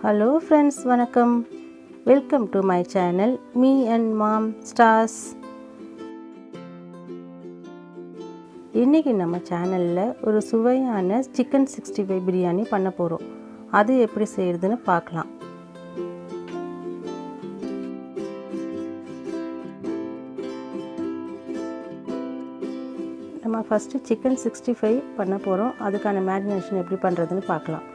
Hello friends, vanakkam. Welcome to my channel Me and Mom Stars. இன்னைக்கு நம்ம சேனல்ல ஒரு சுவையான சிக்கன் 65 பிரியாணி பண்ண போறோம். அது எப்படி செய்யறதுன்னு பார்க்கலாம். நம்ம ஃபர்ஸ்ட் சிக்கன் 65 பண்ண போறோம். அதுக்கான மேரினேஷன் எப்படி பண்றதுன்னு பார்க்கலாம்.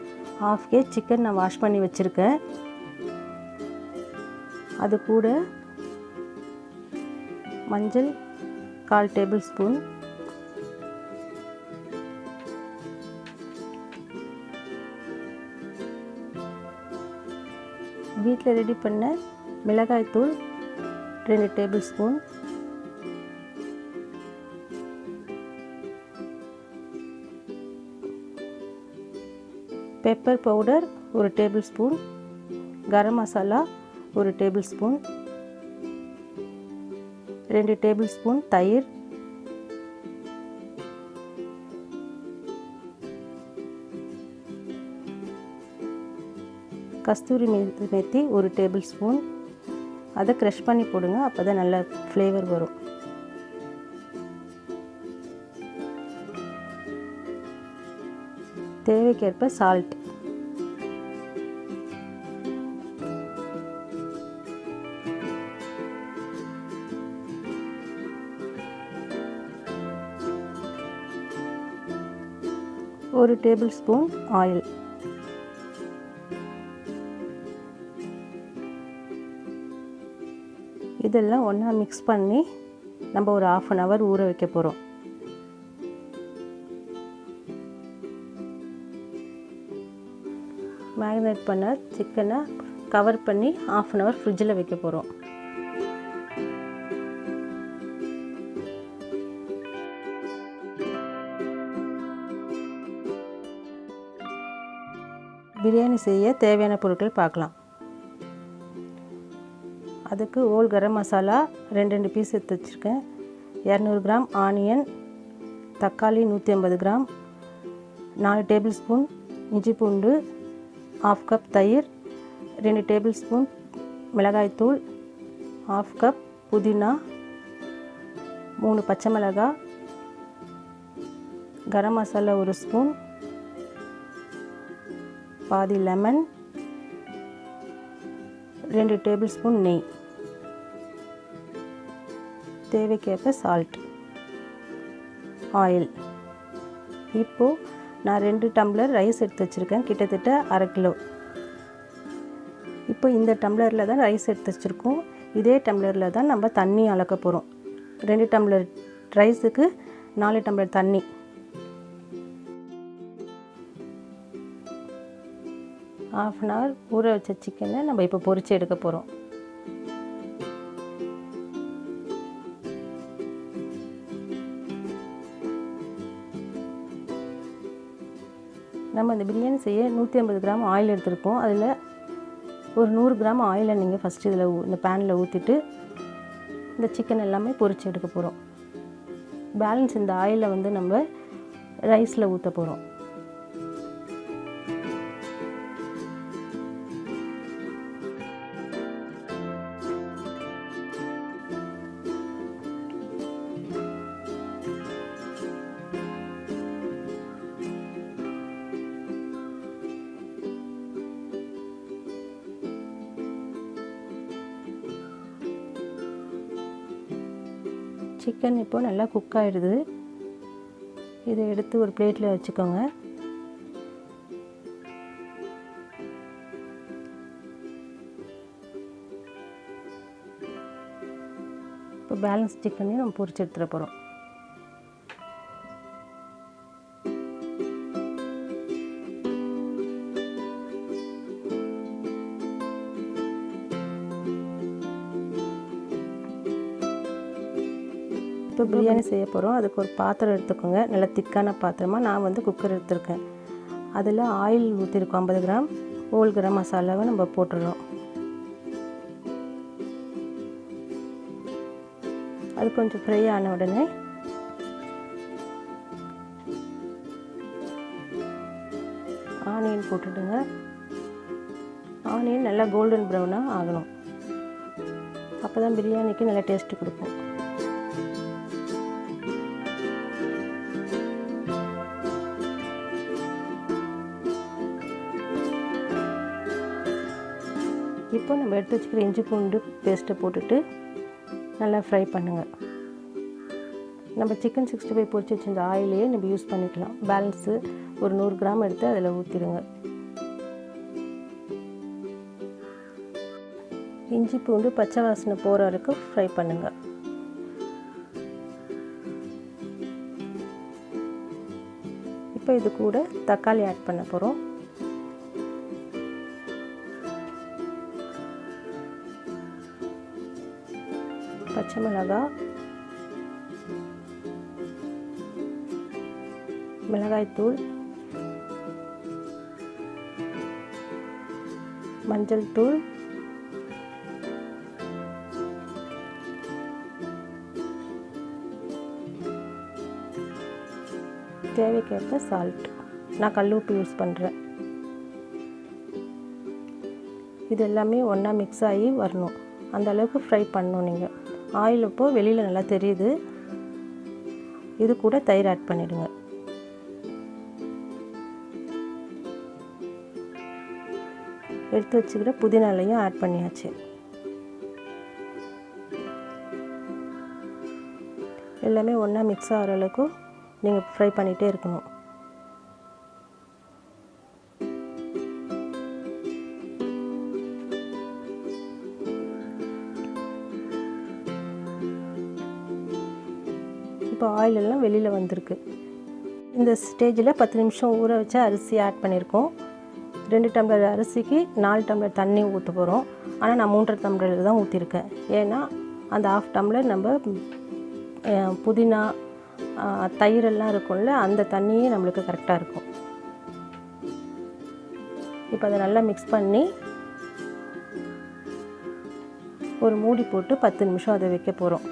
1/2 kg சிக்கன் நான் வாஷ் பண்ணி வச்சிருக்கேன். அது கூட மஞ்சள் 1/4 டேபிள்ஸ்பூன், வீட்டில் ரெடி பண்ண மிளகாய் தூள் 2 tablespoon, pepper powder 1 tablespoon, garam masala 1 tablespoon, 2 tablespoon தயிர், கஸ்தூரி மெத்தி 1 டேபிள்ஸ்பூன். அதை க்ரஷ் பண்ணி போடுங்க, அப்போ தான் நல்ல ஃப்ளேவர் வரும். தேவைக்கேற்ப சால்ட். ஒரு டேபிள்ஸ்பூன் ஆயில். இதெல்லாம் ஒன்றா மிக்ஸ் பண்ணி நம்ம ஒரு 1/2 hour ஊற வைக்க போகிறோம். மேரினேட் பண்ண சிக்கனை கவர் பண்ணி 1/2 hour ஃப்ரிட்ஜில் வைக்க போகிறோம். பிரியாணி செய்ய தேவையான பொருட்கள் பார்க்கலாம். அதுக்கு ஓல் கரம் மசாலா 2 பீஸ் எடுத்து வச்சுருக்கேன். 200 கிராம் ஆனியன், தக்காளி 150 கிராம், 4 டேபிள்ஸ்பூன் இஞ்சி பூண்டு, 1/2 கப் தயிர், 2 டேபிள்ஸ்பூன் மிளகாய்த்தூள், 1/2 கப் புதினா, 3 பச்சை மிளகாய், கரம் மசாலா 1 ஸ்பூன், பாதி லெமன், 2 டேபிள்ஸ்பூன் நெய், தேவைக்கேற்ப சால்ட், ஆயில். இப்போது நான் 2 டம்ளர் ரைஸ் எடுத்து வச்சுருக்கேன், கிட்டத்தட்ட 1/2 கிலோ. இப்போ இந்த டம்ளரில் தான் ரைஸ் எடுத்து வச்சுருக்கோம். இதே டம்ளரில் தான் நம்ம தண்ணி அளக்க போகிறோம். 2 டம்ளர் ரைஸுக்கு 4 டம்ளர் தண்ணி. ½ hour ஊற வச்ச சிக்கனை நம்ம இப்போ பொரித்து எடுக்க போகிறோம். நம்ம இந்த பிரியாணி செய்ய 150 கிராம் ஆயில் எடுத்துருக்கோம். அதில் ஒரு 100 கிராம் ஆயிலை நீங்கள் ஃபஸ்ட்டு இதில் இந்த பேனில் ஊற்றிட்டு இந்த சிக்கன் எல்லாமே பொரித்து எடுக்க போகிறோம். பேலன்ஸ் இந்த ஆயிலை வந்து நம்ம ரைஸில் ஊற்ற போகிறோம். சிக்கன் இப்போது நல்லா குக் ஆகிடுது. இதை எடுத்து ஒரு பிளேட்டில் வச்சுக்கோங்க. இப்போ பேலன்ஸ் சிக்கனையும் நம்ம பொரிச்சு எடுத்துட போகிறோம். இப்போ பிரியாணி செய்ய போகிறோம். அதுக்கு ஒரு பாத்திரம் எடுத்துக்கோங்க, நல்லா திக்கான பாத்திரமாக. நான் வந்து குக்கர் எடுத்துருக்கேன். அதில் ஆயில் ஊற்றிருக்கோம் 50 கிராம். ஹோல் கரம் மசாலாவை நம்ம போட்டுடுறோம். அது கொஞ்சம் ஃப்ரை ஆன உடனே ஆனியன் போட்டுடுங்க. ஆனியன் நல்லா கோல்டன் ப்ரௌனாக ஆகணும். அப்போ தான் பிரியாணிக்கு நல்லா டேஸ்ட்டு கொடுக்கும். இப்போ நம்ம எடுத்து வச்சுக்கிற இஞ்சி பூண்டு பேஸ்ட்டை போட்டுட்டு நல்லா ஃப்ரை பண்ணுங்கள். நம்ம சிக்கன் 65 பொரிச்சு வச்சுருந்த ஆயிலையே நம்ம யூஸ் பண்ணிக்கலாம். பேலன்ஸு ஒரு 100 கிராம் எடுத்து அதில் ஊற்றிடுங்க. இஞ்சி பூண்டு பச்சை வாசனை போகிற வரைக்கும் ஃப்ரை பண்ணுங்கள். இப்போ இது கூட தக்காளி ஆட் பண்ண போகிறோம். பச்சை மிளகாய், மிளகாய்த்தூள், மஞ்சள் தூள், தேவைக்கேற்ப சால்ட். நான் கல் உப்பு யூஸ் பண்ணுறேன். இது எல்லாமே ஒன்றா மிக்ஸ் ஆகி வரணும். அந்த அளவுக்கு ஃப்ரை பண்ணணும். நீங்கள் ஆயில் இப்போ வெளியில் நல்லா தெரியுது. இது கூட தயிர் ஆட் பண்ணிவிடுங்க. எடுத்து வச்சுக்கிற புதினாலையும் ஆட் பண்ணியாச்சு. எல்லாமே ஒன்றா மிக்ஸ் ஆகிற அளவுக்கு நீங்கள் ஃப்ரை பண்ணிகிட்டே இருக்கணும். இப்போ ஆயிலெல்லாம் வெளியில் வந்திருக்கு. இந்த ஸ்டேஜில் 10 நிமிஷம் ஊற வச்ச அரிசி ஆட் பண்ணியிருக்கோம். 2 டம்ளர் அரிசிக்கு 4 டம்ளர் தண்ணி ஊற்ற போகிறோம். ஆனால் நான் 3.5 டம்ளர் தான் ஊற்றிருக்கேன். ஏன்னா அந்த 1/2 டம்ளர் நம்ம புதினா தயிரெல்லாம் இருக்கும்ல, அந்த தண்ணியே நம்மளுக்கு கரெக்டாக இருக்கும். இப்போ அதை நல்லா மிக்ஸ் பண்ணி ஒரு மூடி போட்டு 10 நிமிஷம் அதை வைக்க போகிறோம்.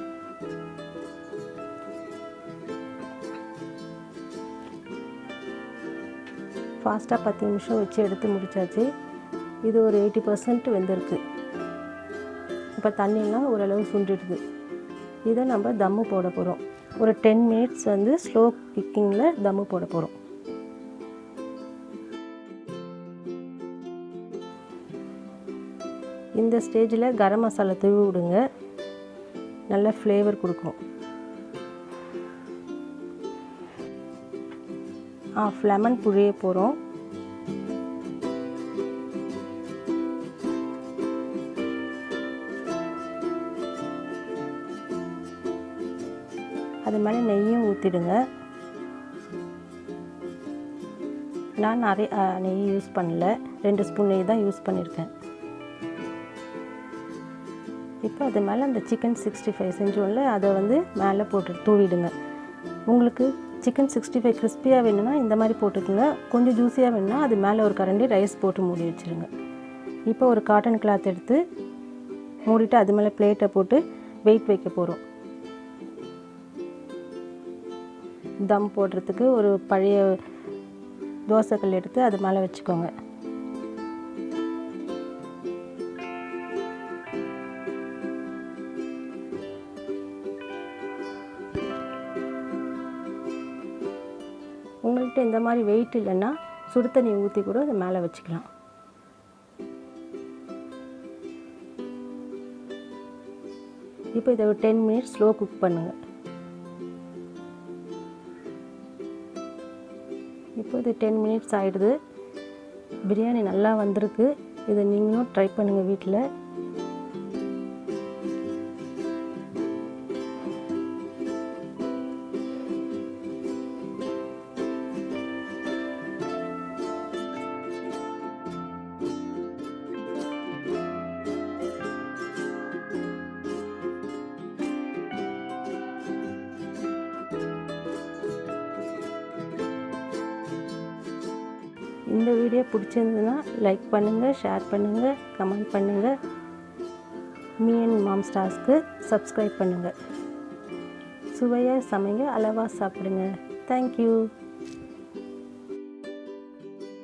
ஃபாஸ்ட்டாக 10 நிமிஷம் வச்சு எடுத்து முடித்தாச்சு. இது ஒரு 80% வெந்திருக்கு. இப்போ தண்ணியெல்லாம் ஓரளவு சுண்டிடுது. இதை நம்ம தம்மு போட போகிறோம். ஒரு 10 மினிட்ஸ் வந்து ஸ்லோ குக்கிங்கில் தம்மு போட போகிறோம். இந்த ஸ்டேஜில் கரம் மசாலா தூவி விடுங்க. நல்ல ஃப்ளேவர் கொடுக்கும். லெமன் புழிய போகிறோம். அது மேலே நெய்யும் ஊற்றிடுங்க. நான் நிறைய நெய் யூஸ் பண்ணல, 2 ஸ்பூன் நெய் தான் யூஸ் பண்ணியிருக்கேன். இப்போ அது மேலே அந்த சிக்கன் 65 செஞ்சோம்ல, அதை வந்து மேலே போட்டு தூவிடுங்க. உங்களுக்கு சிக்கன் 65 கிறிஸ்பியாக வேணும்னா இந்த மாதிரி போட்டுக்கோங்க. கொஞ்சம் ஜூஸியாக வேணும்னா அது மேலே ஒரு கரண்டி ரைஸ் போட்டு மூடி வச்சுருங்க. இப்போ ஒரு காட்டன் கிளாத் எடுத்து மூடிட்டு அது மேலே பிளேட்டை போட்டு வெயிட் வைக்க போகிறோம். தம் போடுறதுக்கு ஒரு பழைய தோசைக்கல் எடுத்து அது மேலே வச்சுக்கோங்க. உங்கள்கிட்ட இந்த மாதிரி வெயிட் இல்லைன்னா சுடு தண்ணி ஊற்றி கூட அதை மேலே வச்சுக்கலாம். இப்போ இதை ஒரு 10 மினிட்ஸ் ஸ்லோ குக் பண்ணுங்கள். இப்போ இது 10 மினிட்ஸ் ஆகிடுது. பிரியாணி நல்லா வந்திருக்கு. இதை நீங்களும் ட்ரை பண்ணுங்கள் வீட்டில். இந்த வீடியோ பிடிச்சிருந்ததுன்னா லைக் பண்ணுங்கள், ஷேர் பண்ணுங்கள், கமெண்ட் பண்ணுங்கள். Me&Mom ஸ்டார்ஸ்க்கு சப்ஸ்கிரைப் பண்ணுங்கள். சுவையாக சமைங்க, அளவாக சாப்பிடுங்க. தேங்க்யூ.